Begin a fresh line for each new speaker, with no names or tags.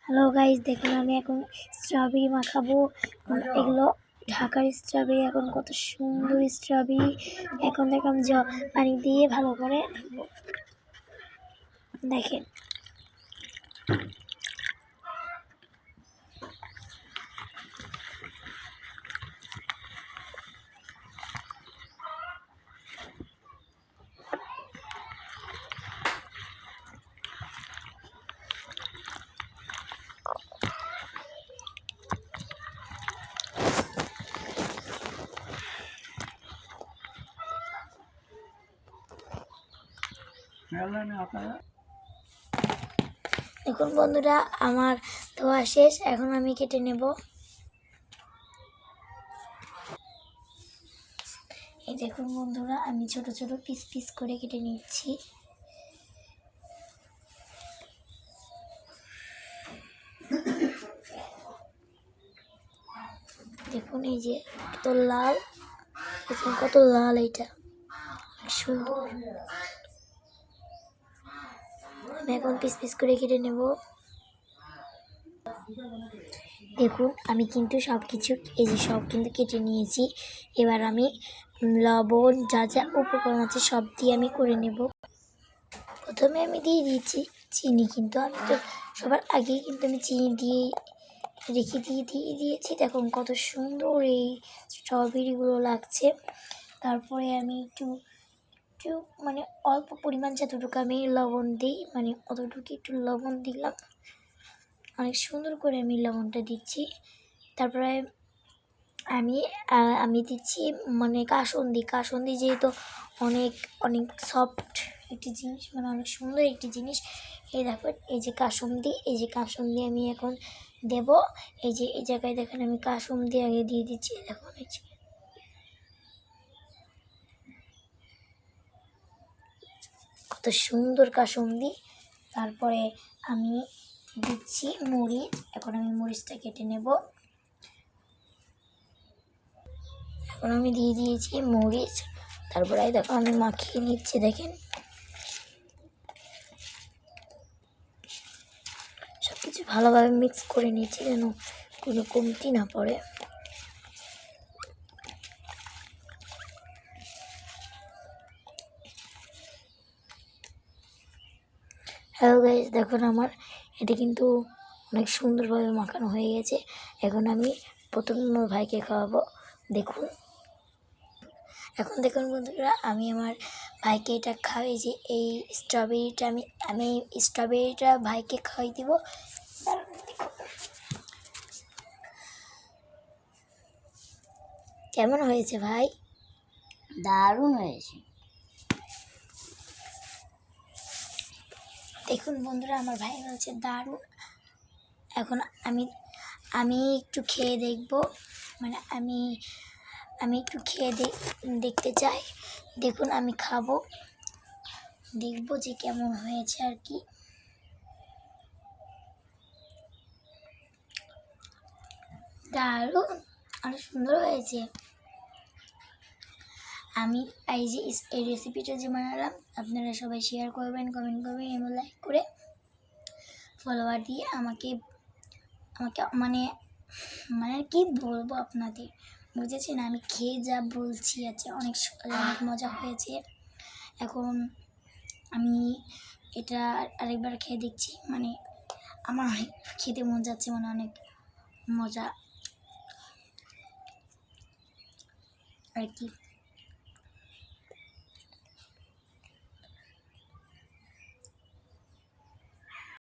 Hello guys, দেখুন আমি এখন স্ট্রবেরি মাখাবো। এগুলো ঢাকার স্ট্রবেরি। এখন কত সুন্দর স্ট্রবেরি। এখন দেখুন পানি দিয়ে ভালো করে দেখেন। দেখুন বন্ধুরা, আমার ধোয়া শেষ। এখন আমি কেটে নেব। এই দেখুন বন্ধুরা, আমি ছোট ছোট পিস পিস করে কেটে নিচ্ছি। দেখুন এই যে কত লাল, কত লাল, এটা সুন্দর। আমি এখন পিস পিস করে কেটে নেব। দেখুন আমি কিন্তু সব কিছু সব কিন্তু কেটে নিয়েছি। এবার আমি লবণ যা যা উপকরণ আছে সব দিয়ে আমি করে নেব। প্রথমে আমি দিয়ে দিয়েছি চিনি, কিন্তু আমি তো সবার আগেই কিন্তু আমি চিনি দিয়ে দিয়েছি। দেখুন কত সুন্দর এই স্ট্রবেরিগুলো লাগছে। তারপরে আমি একটু মানে অল্প পরিমাণ যতটুকু আমি লবণ দিই, মানে অতটুকু একটু লবণ দিলাম। অনেক সুন্দর করে আমি লবণটা দিচ্ছি। তারপরে আমি দিচ্ছি মানে কাসুন্দি, যেহেতু অনেক অনেক সফট একটি জিনিস, মানে অনেক সুন্দর একটি জিনিস। এই দেখুন এই যে কাসুন্দি আমি এখন দেব। এই জায়গায় দেখেন আমি কাসুন্দি আগে দিয়ে দিচ্ছি। দেখুন এই যে কত সুন্দর কাসুন্দি। তারপরে আমি দিচ্ছি মরিচ। এখন আমি মরিচটা কেটে নেব। এখন আমি দিয়ে দিয়েছি মরিচ। তারপরে দেখো আমি মাখিয়ে নিচ্ছি। দেখেন সব কিছু ভালোভাবে মিক্স করে নিচ্ছি যেন কোনো কমতি না পড়ে। হ্যালো গাইস, দেখুন আমার এটা কিন্তু অনেক সুন্দরভাবে মাখানো হয়ে গেছে। এখন আমি প্রথমে আমার ভাইকে খাওয়াবো। দেখুন বন্ধুরা, আমি আমার ভাইকে এটা খাওয়াই, যে এই স্ট্রবেরিটা আমি স্ট্রবেরিটা ভাইকে খাওয়াই দিব। কেমন হয়েছে ভাই?
দারুণ হয়েছে।
দেখুন বন্ধুরা, আমার ভাই বলছে দারুণ। এখন আমি একটু খেয়ে দেখব, মানে আমি একটু খেয়ে দেখতে চাই। দেখুন আমি খাবো, দেখবো যে কেমন হয়েছে আর কি। দারুণ, অনেক সুন্দর হয়েছে। আমি এই রেসিপিটা যে বানালাম, আপনারা সবাই শেয়ার করবেন, কমেন্ট করবেন এবং লাইক করে ফলোয়ার দিয়ে আমাকে মানে কি বলবো আপনাদের, বুঝেছেন? আমি খেয়ে যা বলছি আছে, অনেক মজা হয়েছে। এখন আমি এটা আরেকবার খেয়ে দেখছি, মানে আমার অনেক খেতে মন যাচ্ছে, মানে অনেক মজা আর কি।